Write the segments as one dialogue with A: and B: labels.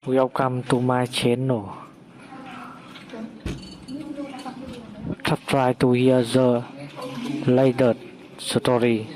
A: Welcome to my channel. Try to hear the latest story.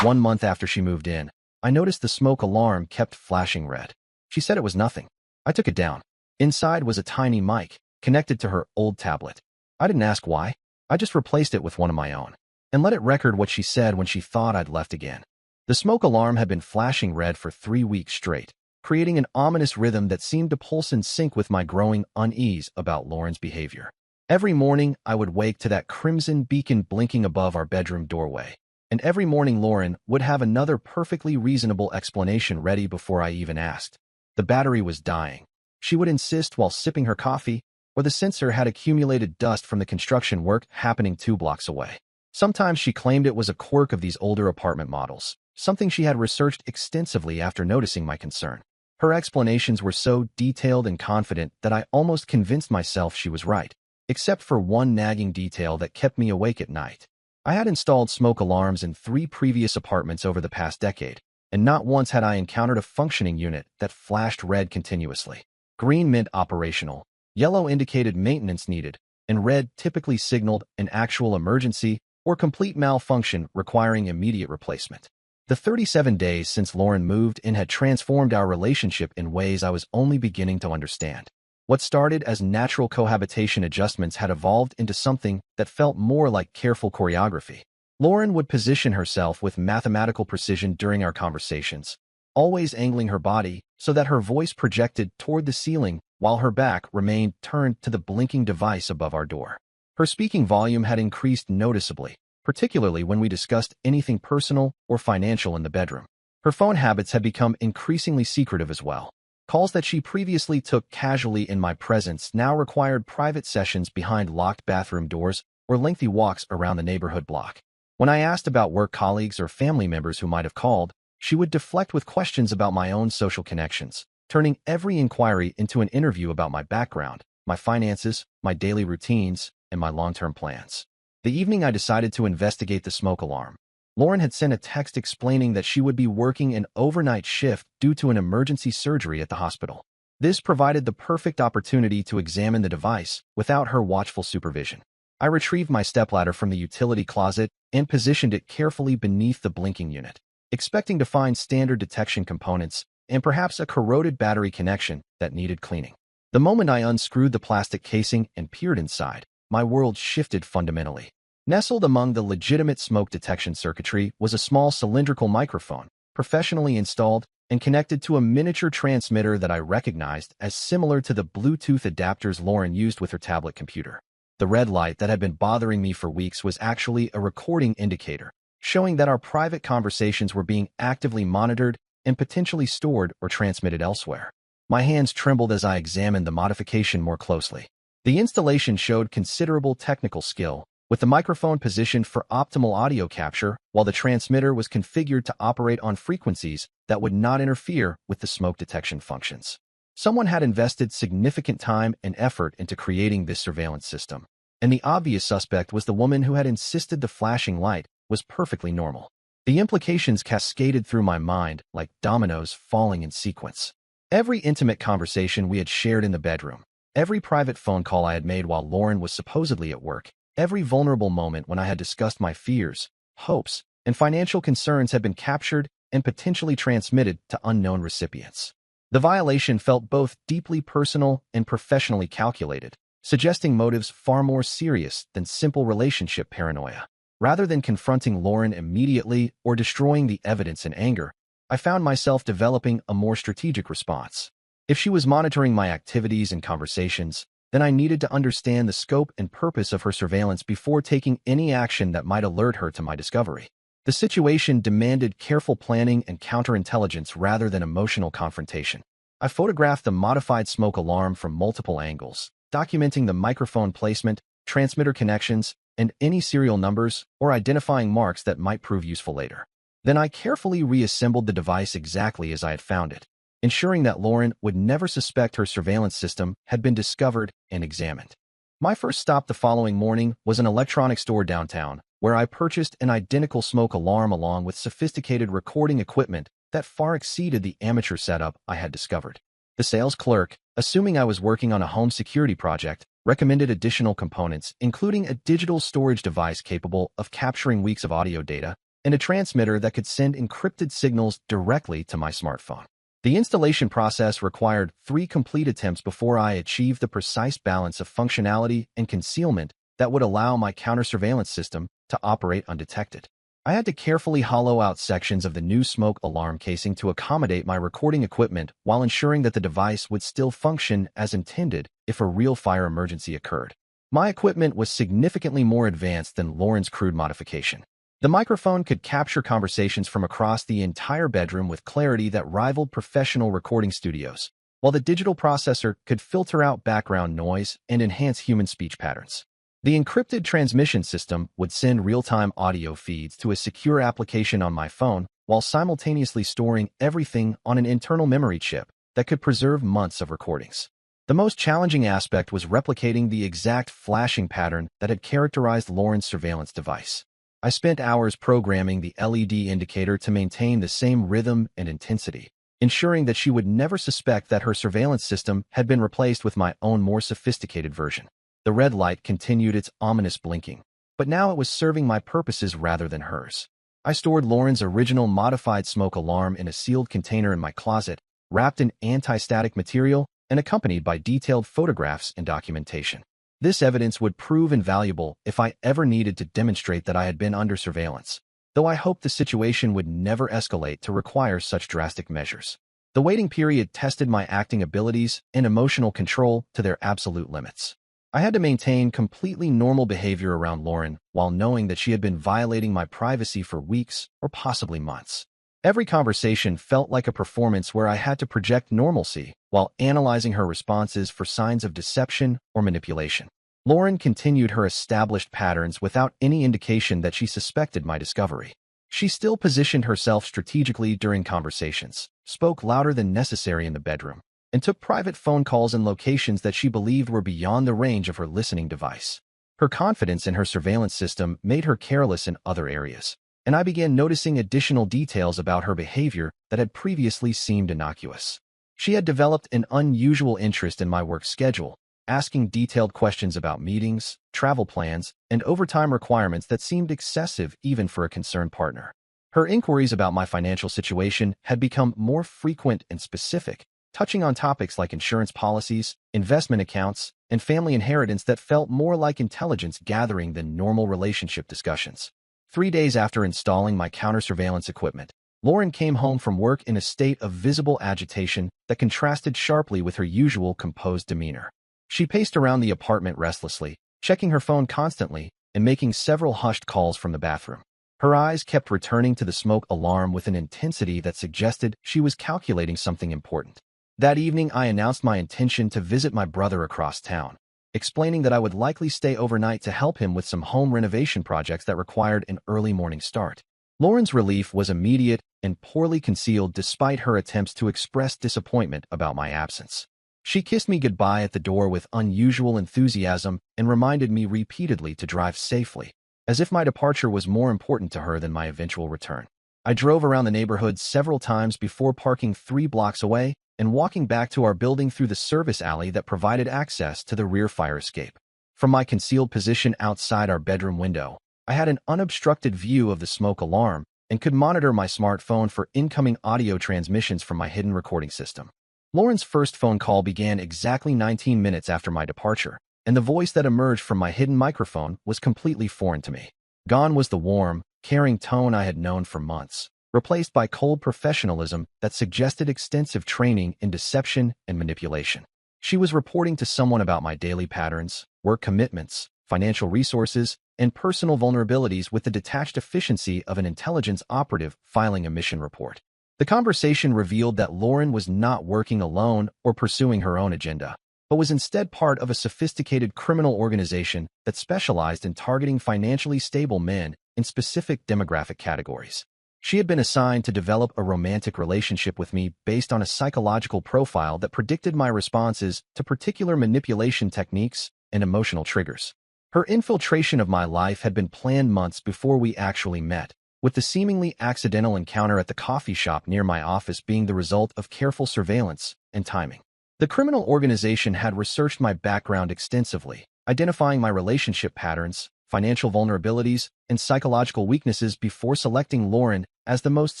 B: 1 month after she moved in, I noticed the smoke alarm kept flashing red. She said it was nothing. I took it down. Inside was a tiny mic, connected to her old tablet. I didn't ask why. I just replaced it with one of my own, and let it record what she said when she thought I'd left again. The smoke alarm had been flashing red for 3 weeks straight, creating an ominous rhythm that seemed to pulse in sync with my growing unease about Lauren's behavior. Every morning, I would wake to that crimson beacon blinking above our bedroom doorway. And every morning Lauren would have another perfectly reasonable explanation ready before I even asked. The battery was dying. She would insist while sipping her coffee, or the sensor had accumulated dust from the construction work happening 2 blocks away. Sometimes she claimed it was a quirk of these older apartment models, something she had researched extensively after noticing my concern. Her explanations were so detailed and confident that I almost convinced myself she was right, except for one nagging detail that kept me awake at night. I had installed smoke alarms in 3 previous apartments over the past decade, and not once had I encountered a functioning unit that flashed red continuously. Green meant operational, yellow indicated maintenance needed, and red typically signaled an actual emergency or complete malfunction requiring immediate replacement. The 37 days since Lauren moved in had transformed our relationship in ways I was only beginning to understand. What started as natural cohabitation adjustments had evolved into something that felt more like careful choreography. Lauren would position herself with mathematical precision during our conversations, always angling her body so that her voice projected toward the ceiling while her back remained turned to the blinking device above our door. Her speaking volume had increased noticeably, particularly when we discussed anything personal or financial in the bedroom. Her phone habits had become increasingly secretive as well. Calls that she previously took casually in my presence now required private sessions behind locked bathroom doors or lengthy walks around the neighborhood block. When I asked about work colleagues or family members who might have called, she would deflect with questions about my own social connections, turning every inquiry into an interview about my background, my finances, my daily routines, and my long-term plans. The evening I decided to investigate the smoke alarm, Lauren had sent a text explaining that she would be working an overnight shift due to an emergency surgery at the hospital. This provided the perfect opportunity to examine the device without her watchful supervision. I retrieved my stepladder from the utility closet and positioned it carefully beneath the blinking unit, expecting to find standard detection components and perhaps a corroded battery connection that needed cleaning. The moment I unscrewed the plastic casing and peered inside, my world shifted fundamentally. Nestled among the legitimate smoke detection circuitry was a small cylindrical microphone, professionally installed and connected to a miniature transmitter that I recognized as similar to the Bluetooth adapters Lauren used with her tablet computer. The red light that had been bothering me for weeks was actually a recording indicator, showing that our private conversations were being actively monitored and potentially stored or transmitted elsewhere. My hands trembled as I examined the modification more closely. The installation showed considerable technical skill, with the microphone positioned for optimal audio capture while the transmitter was configured to operate on frequencies that would not interfere with the smoke detection functions. Someone had invested significant time and effort into creating this surveillance system, and the obvious suspect was the woman who had insisted the flashing light was perfectly normal. The implications cascaded through my mind like dominoes falling in sequence. Every intimate conversation we had shared in the bedroom, every private phone call I had made while Lauren was supposedly at work, every vulnerable moment when I had discussed my fears, hopes, and financial concerns had been captured and potentially transmitted to unknown recipients. The violation felt both deeply personal and professionally calculated, suggesting motives far more serious than simple relationship paranoia. Rather than confronting Lauren immediately or destroying the evidence in anger, I found myself developing a more strategic response. If she was monitoring my activities and conversations, then I needed to understand the scope and purpose of her surveillance before taking any action that might alert her to my discovery. The situation demanded careful planning and counterintelligence rather than emotional confrontation. I photographed the modified smoke alarm from multiple angles, documenting the microphone placement, transmitter connections, and any serial numbers or identifying marks that might prove useful later. Then I carefully reassembled the device exactly as I had found it, ensuring that Lauren would never suspect her surveillance system had been discovered and examined. My first stop the following morning was an electronics store downtown, where I purchased an identical smoke alarm along with sophisticated recording equipment that far exceeded the amateur setup I had discovered. The sales clerk, assuming I was working on a home security project, recommended additional components, including a digital storage device capable of capturing weeks of audio data and a transmitter that could send encrypted signals directly to my smartphone. The installation process required 3 complete attempts before I achieved the precise balance of functionality and concealment that would allow my counter-surveillance system to operate undetected. I had to carefully hollow out sections of the new smoke alarm casing to accommodate my recording equipment while ensuring that the device would still function as intended if a real fire emergency occurred. My equipment was significantly more advanced than Lauren's crude modification. The microphone could capture conversations from across the entire bedroom with clarity that rivaled professional recording studios, while the digital processor could filter out background noise and enhance human speech patterns. The encrypted transmission system would send real-time audio feeds to a secure application on my phone while simultaneously storing everything on an internal memory chip that could preserve months of recordings. The most challenging aspect was replicating the exact flashing pattern that had characterized Lauren's surveillance device. I spent hours programming the LED indicator to maintain the same rhythm and intensity, ensuring that she would never suspect that her surveillance system had been replaced with my own more sophisticated version. The red light continued its ominous blinking, but now it was serving my purposes rather than hers. I stored Lauren's original modified smoke alarm in a sealed container in my closet, wrapped in anti-static material and accompanied by detailed photographs and documentation. This evidence would prove invaluable if I ever needed to demonstrate that I had been under surveillance, though I hoped the situation would never escalate to require such drastic measures. The waiting period tested my acting abilities and emotional control to their absolute limits. I had to maintain completely normal behavior around Lauren while knowing that she had been violating my privacy for weeks or possibly months. Every conversation felt like a performance where I had to project normalcy while analyzing her responses for signs of deception or manipulation. Lauren continued her established patterns without any indication that she suspected my discovery. She still positioned herself strategically during conversations, spoke louder than necessary in the bedroom, and took private phone calls in locations that she believed were beyond the range of her listening device. Her confidence in her surveillance system made her careless in other areas, and I began noticing additional details about her behavior that had previously seemed innocuous. She had developed an unusual interest in my work schedule, asking detailed questions about meetings, travel plans, and overtime requirements that seemed excessive even for a concerned partner. Her inquiries about my financial situation had become more frequent and specific, touching on topics like insurance policies, investment accounts, and family inheritance that felt more like intelligence gathering than normal relationship discussions. 3 days after installing my counter-surveillance equipment, Lauren came home from work in a state of visible agitation that contrasted sharply with her usual composed demeanor. She paced around the apartment restlessly, checking her phone constantly and making several hushed calls from the bathroom. Her eyes kept returning to the smoke alarm with an intensity that suggested she was calculating something important. That evening, I announced my intention to visit my brother across town, explaining that I would likely stay overnight to help him with some home renovation projects that required an early morning start. Lauren's relief was immediate and poorly concealed despite her attempts to express disappointment about my absence. She kissed me goodbye at the door with unusual enthusiasm and reminded me repeatedly to drive safely, as if my departure was more important to her than my eventual return. I drove around the neighborhood several times before parking 3 blocks away and walking back to our building through the service alley that provided access to the rear fire escape. From my concealed position outside our bedroom window, I had an unobstructed view of the smoke alarm and could monitor my smartphone for incoming audio transmissions from my hidden recording system. Lauren's first phone call began exactly 19 minutes after my departure, and the voice that emerged from my hidden microphone was completely foreign to me. Gone was the warm, caring tone I had known for months, replaced by cold professionalism that suggested extensive training in deception and manipulation. She was reporting to someone about my daily patterns, work commitments, financial resources, and personal vulnerabilities with the detached efficiency of an intelligence operative filing a mission report. The conversation revealed that Lauren was not working alone or pursuing her own agenda, but was instead part of a sophisticated criminal organization that specialized in targeting financially stable men in specific demographic categories. She had been assigned to develop a romantic relationship with me based on a psychological profile that predicted my responses to particular manipulation techniques and emotional triggers. Her infiltration of my life had been planned months before we actually met, with the seemingly accidental encounter at the coffee shop near my office being the result of careful surveillance and timing. The criminal organization had researched my background extensively, identifying my relationship patterns, financial vulnerabilities, and psychological weaknesses before selecting Lauren as the most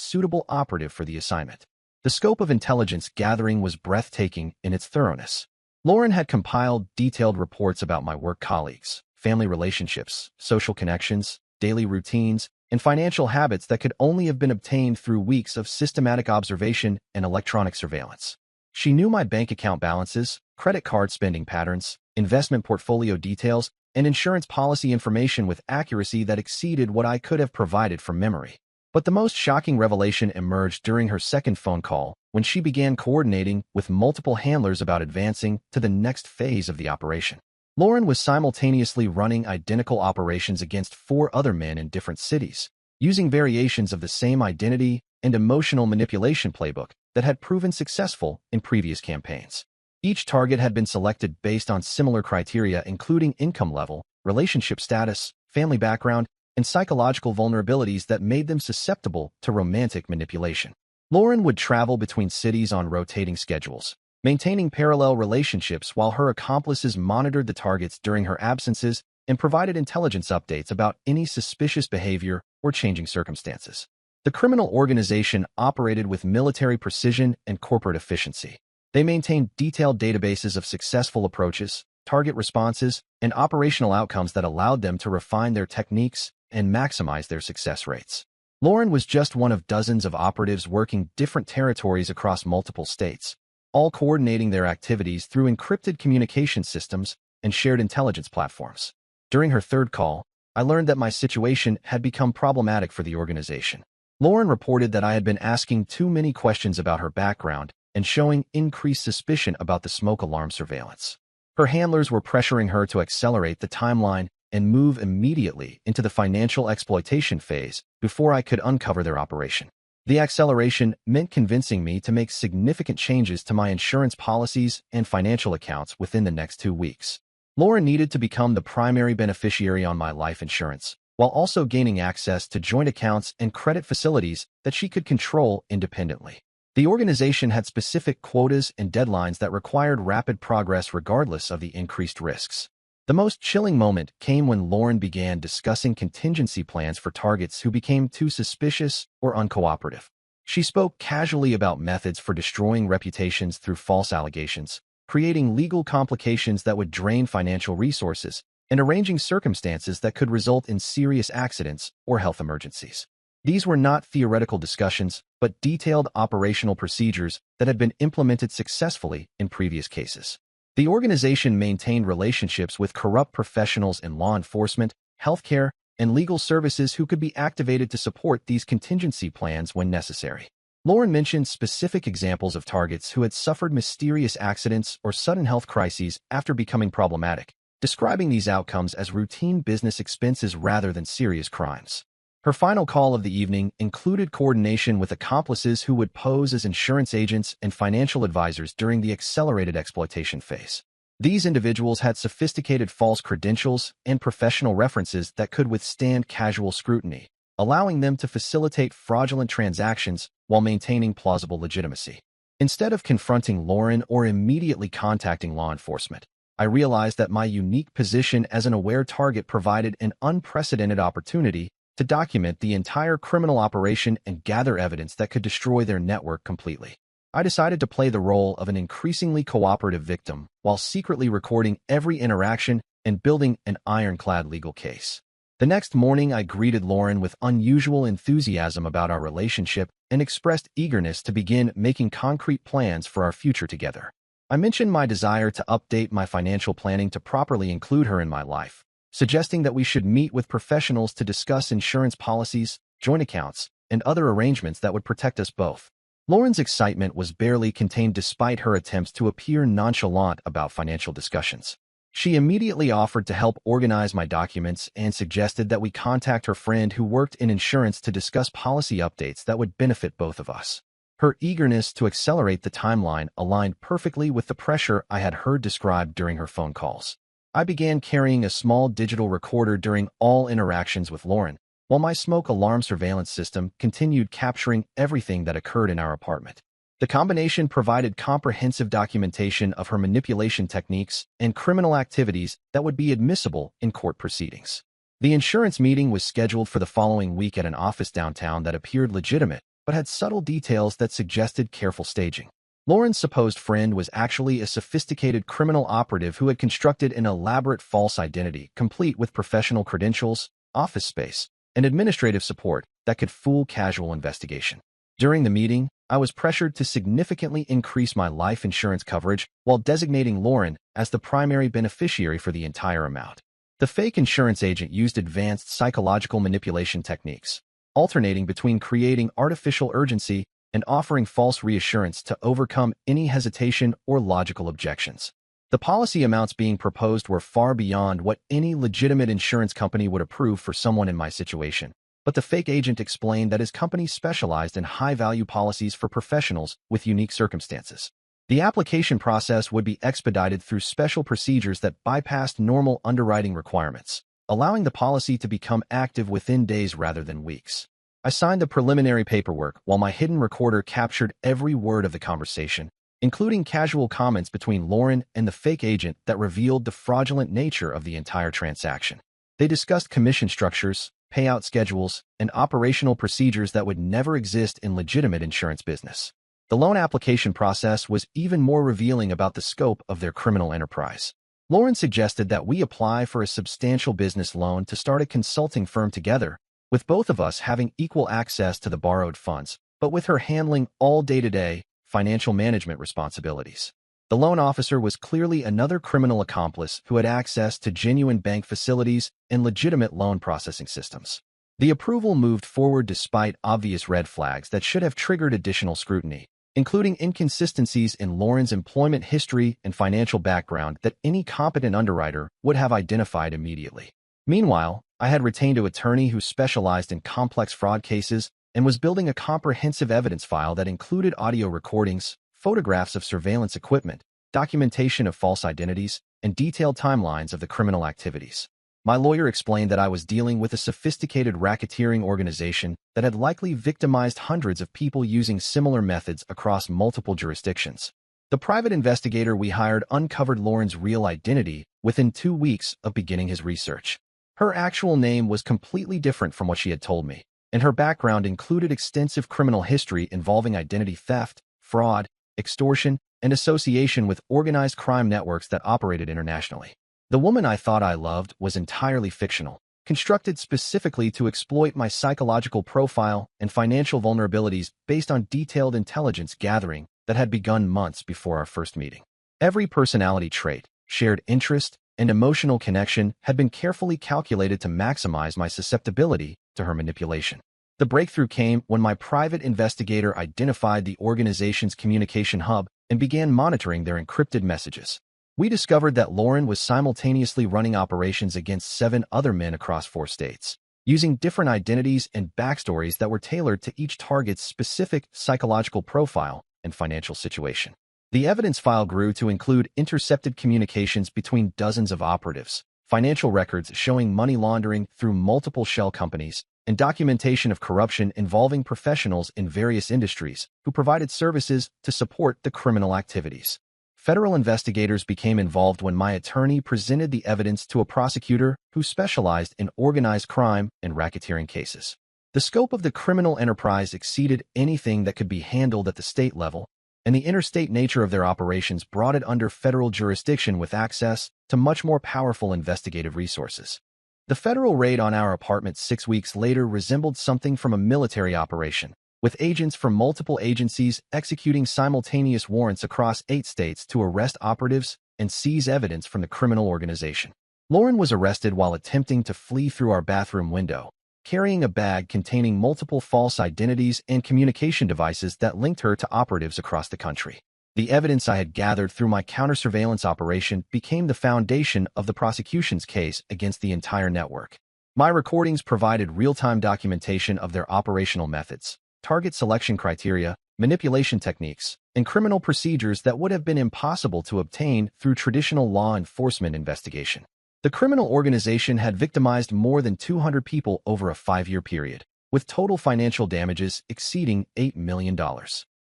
B: suitable operative for the assignment. The scope of intelligence gathering was breathtaking in its thoroughness. Lauren had compiled detailed reports about my work colleagues, family relationships, social connections, daily routines, and financial habits that could only have been obtained through weeks of systematic observation and electronic surveillance. She knew my bank account balances, credit card spending patterns, investment portfolio details, and insurance policy information with accuracy that exceeded what I could have provided from memory. But the most shocking revelation emerged during her second phone call, when she began coordinating with multiple handlers about advancing to the next phase of the operation. Lauren was simultaneously running identical operations against 4 other men in different cities, using variations of the same identity and emotional manipulation playbook that had proven successful in previous campaigns. Each target had been selected based on similar criteria, including income level, relationship status, family background, and psychological vulnerabilities that made them susceptible to romantic manipulation. Lauren would travel between cities on rotating schedules, maintaining parallel relationships while her accomplices monitored the targets during her absences and provided intelligence updates about any suspicious behavior or changing circumstances. The criminal organization operated with military precision and corporate efficiency. They maintained detailed databases of successful approaches, target responses, and operational outcomes that allowed them to refine their techniques and maximize their success rates. Lauren was just one of dozens of operatives working different territories across multiple states, all coordinating their activities through encrypted communication systems and shared intelligence platforms. During her third call, I learned that my situation had become problematic for the organization. Lauren reported that I had been asking too many questions about her background and showing increased suspicion about the smoke alarm surveillance. Her handlers were pressuring her to accelerate the timeline and move immediately into the financial exploitation phase before I could uncover their operation. The acceleration meant convincing me to make significant changes to my insurance policies and financial accounts within the next 2 weeks. Lauren needed to become the primary beneficiary on my life insurance, while also gaining access to joint accounts and credit facilities that she could control independently. The organization had specific quotas and deadlines that required rapid progress regardless of the increased risks. The most chilling moment came when Lauren began discussing contingency plans for targets who became too suspicious or uncooperative. She spoke casually about methods for destroying reputations through false allegations, creating legal complications that would drain financial resources, and arranging circumstances that could result in serious accidents or health emergencies. These were not theoretical discussions, but detailed operational procedures that had been implemented successfully in previous cases. The organization maintained relationships with corrupt professionals in law enforcement, healthcare, and legal services who could be activated to support these contingency plans when necessary. Lauren mentioned specific examples of targets who had suffered mysterious accidents or sudden health crises after becoming problematic, describing these outcomes as routine business expenses rather than serious crimes. Her final call of the evening included coordination with accomplices who would pose as insurance agents and financial advisors during the accelerated exploitation phase. These individuals had sophisticated false credentials and professional references that could withstand casual scrutiny, allowing them to facilitate fraudulent transactions while maintaining plausible legitimacy. Instead of confronting Lauren or immediately contacting law enforcement, I realized that my unique position as an aware target provided an unprecedented opportunity to document the entire criminal operation and gather evidence that could destroy their network completely. I decided to play the role of an increasingly cooperative victim while secretly recording every interaction and building an ironclad legal case. The next morning, I greeted Lauren with unusual enthusiasm about our relationship and expressed eagerness to begin making concrete plans for our future together. I mentioned my desire to update my financial planning to properly include her in my life, suggesting that we should meet with professionals to discuss insurance policies, joint accounts, and other arrangements that would protect us both. Lauren's excitement was barely contained despite her attempts to appear nonchalant about financial discussions. She immediately offered to help organize my documents and suggested that we contact her friend who worked in insurance to discuss policy updates that would benefit both of us. Her eagerness to accelerate the timeline aligned perfectly with the pressure I had heard described during her phone calls. I began carrying a small digital recorder during all interactions with Lauren, while my smoke alarm surveillance system continued capturing everything that occurred in our apartment. The combination provided comprehensive documentation of her manipulation techniques and criminal activities that would be admissible in court proceedings. The insurance meeting was scheduled for the following week at an office downtown that appeared legitimate, but had subtle details that suggested careful staging. Lauren's supposed friend was actually a sophisticated criminal operative who had constructed an elaborate false identity, complete with professional credentials, office space, and administrative support that could fool casual investigation. During the meeting, I was pressured to significantly increase my life insurance coverage while designating Lauren as the primary beneficiary for the entire amount. The fake insurance agent used advanced psychological manipulation techniques, alternating between creating artificial urgency and offering false reassurance to overcome any hesitation or logical objections. The policy amounts being proposed were far beyond what any legitimate insurance company would approve for someone in my situation, but the fake agent explained that his company specialized in high-value policies for professionals with unique circumstances. The application process would be expedited through special procedures that bypassed normal underwriting requirements, allowing the policy to become active within days rather than weeks. I signed the preliminary paperwork while my hidden recorder captured every word of the conversation, including casual comments between Lauren and the fake agent that revealed the fraudulent nature of the entire transaction. They discussed commission structures, payout schedules, and operational procedures that would never exist in legitimate insurance business. The loan application process was even more revealing about the scope of their criminal enterprise. Lauren suggested that we apply for a substantial business loan to start a consulting firm together, with both of us having equal access to the borrowed funds, but with her handling all day-to-day financial management responsibilities. The loan officer was clearly another criminal accomplice who had access to genuine bank facilities and legitimate loan processing systems. The approval moved forward despite obvious red flags that should have triggered additional scrutiny, including inconsistencies in Lauren's employment history and financial background that any competent underwriter would have identified immediately. Meanwhile, I had retained an attorney who specialized in complex fraud cases and was building a comprehensive evidence file that included audio recordings, photographs of surveillance equipment, documentation of false identities, and detailed timelines of the criminal activities. My lawyer explained that I was dealing with a sophisticated racketeering organization that had likely victimized hundreds of people using similar methods across multiple jurisdictions. The private investigator we hired uncovered Lauren's real identity within 2 weeks of beginning his research. Her actual name was completely different from what she had told me, and her background included extensive criminal history involving identity theft, fraud, extortion, and association with organized crime networks that operated internationally. The woman I thought I loved was entirely fictional, constructed specifically to exploit my psychological profile and financial vulnerabilities based on detailed intelligence gathering that had begun months before our first meeting. Every personality trait, shared interest, and emotional connection had been carefully calculated to maximize my susceptibility to her manipulation. The breakthrough came when my private investigator identified the organization's communication hub and began monitoring their encrypted messages. We discovered that Lauren was simultaneously running operations against 7 other men across 4 states, using different identities and backstories that were tailored to each target's specific psychological profile and financial situation. The evidence file grew to include intercepted communications between dozens of operatives, financial records showing money laundering through multiple shell companies, and documentation of corruption involving professionals in various industries who provided services to support the criminal activities. Federal investigators became involved when my attorney presented the evidence to a prosecutor who specialized in organized crime and racketeering cases. The scope of the criminal enterprise exceeded anything that could be handled at the state level, and the interstate nature of their operations brought it under federal jurisdiction with access to much more powerful investigative resources. The federal raid on our apartment 6 weeks later resembled something from a military operation, with agents from multiple agencies executing simultaneous warrants across 8 states to arrest operatives and seize evidence from the criminal organization. Lauren was arrested while attempting to flee through our bathroom window, carrying a bag containing multiple false identities and communication devices that linked her to operatives across the country. The evidence I had gathered through my counter-surveillance operation became the foundation of the prosecution's case against the entire network. My recordings provided real-time documentation of their operational methods, target selection criteria, manipulation techniques, and criminal procedures that would have been impossible to obtain through traditional law enforcement investigation. The criminal organization had victimized more than 200 people over a 5-year period, with total financial damages exceeding $8 million.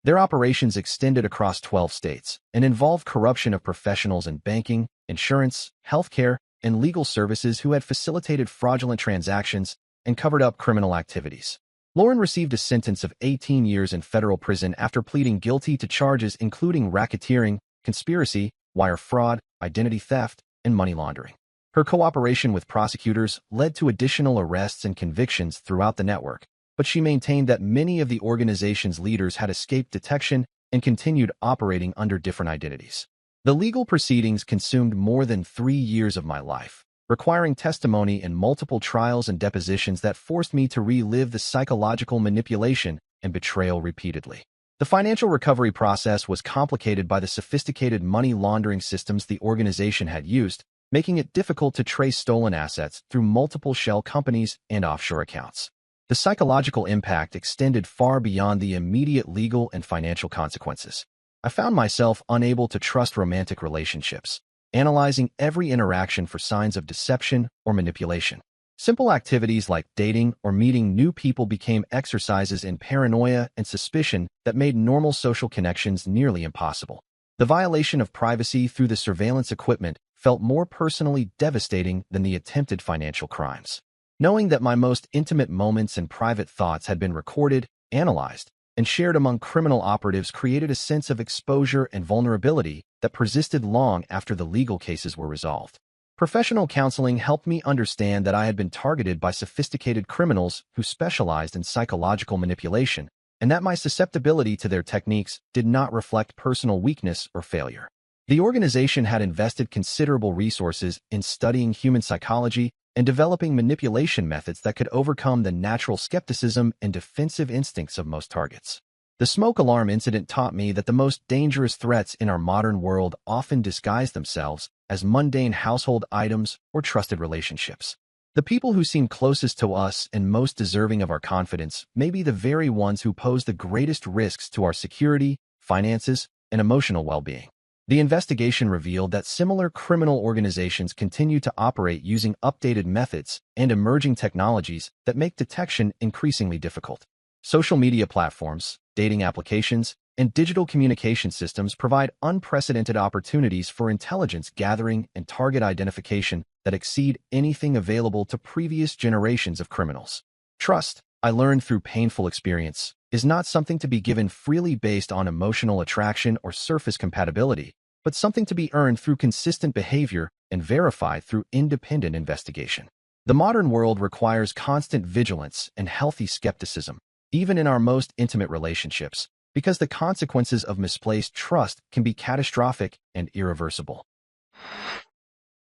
B: Their operations extended across 12 states and involved corruption of professionals in banking, insurance, healthcare, and legal services who had facilitated fraudulent transactions and covered up criminal activities. Lauren received a sentence of 18 years in federal prison after pleading guilty to charges including racketeering, conspiracy, wire fraud, identity theft, and money laundering. Her cooperation with prosecutors led to additional arrests and convictions throughout the network, but she maintained that many of the organization's leaders had escaped detection and continued operating under different identities. The legal proceedings consumed more than 3 years of my life, requiring testimony in multiple trials and depositions that forced me to relive the psychological manipulation and betrayal repeatedly. The financial recovery process was complicated by the sophisticated money laundering systems the organization had used, making it difficult to trace stolen assets through multiple shell companies and offshore accounts. The psychological impact extended far beyond the immediate legal and financial consequences. I found myself unable to trust romantic relationships, analyzing every interaction for signs of deception or manipulation. Simple activities like dating or meeting new people became exercises in paranoia and suspicion that made normal social connections nearly impossible. The violation of privacy through the surveillance equipment felt more personally devastating than the attempted financial crimes. Knowing that my most intimate moments and private thoughts had been recorded, analyzed, and shared among criminal operatives created a sense of exposure and vulnerability that persisted long after the legal cases were resolved. Professional counseling helped me understand that I had been targeted by sophisticated criminals who specialized in psychological manipulation, and that my susceptibility to their techniques did not reflect personal weakness or failure. The organization had invested considerable resources in studying human psychology and developing manipulation methods that could overcome the natural skepticism and defensive instincts of most targets. The smoke alarm incident taught me that the most dangerous threats in our modern world often disguise themselves as mundane household items or trusted relationships. The people who seem closest to us and most deserving of our confidence may be the very ones who pose the greatest risks to our security, finances, and emotional well-being. The investigation revealed that similar criminal organizations continue to operate using updated methods and emerging technologies that make detection increasingly difficult. Social media platforms, dating applications, and digital communication systems provide unprecedented opportunities for intelligence gathering and target identification that exceed anything available to previous generations of criminals. Trust, I learned through painful experience, is not something to be given freely based on emotional attraction or surface compatibility, but something to be earned through consistent behavior and verified through independent investigation. The modern world requires constant vigilance and healthy skepticism, even in our most intimate relationships, because the consequences of misplaced trust can be catastrophic and irreversible.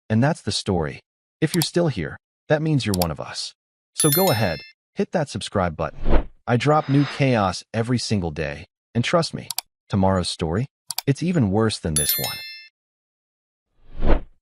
B: And that's the story. If you're still here, that means you're one of us. So go ahead, hit that subscribe button. I drop new chaos every single day, and trust me, tomorrow's story, it's even worse than this one.